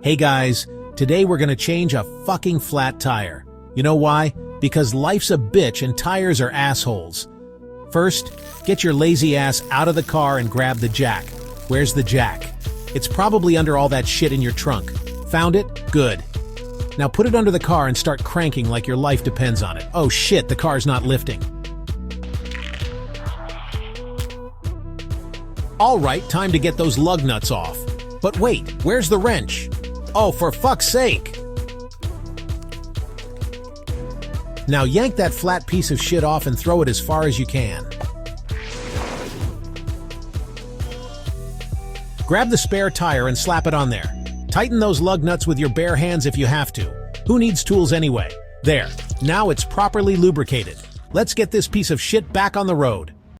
Hey guys, today we're gonna change a fucking flat tire. You know why? Because life's a bitch and tires are assholes. First, get your lazy ass out of the car and grab the jack. Where's the jack? It's probably under all that shit in your trunk. Found it? Good. Now put it under the car and start cranking like your life depends on it. Oh shit, the car's not lifting. Alright, time to get those lug nuts off. But wait, where's the wrench? Oh, for fuck's sake! Now yank that flat piece of shit off and throw it as far as you can. Grab the spare tire and slap it on there. Tighten those lug nuts with your bare hands if you have to. Who needs tools anyway? There. Now it's properly lubricated. Let's get this piece of shit back on the road.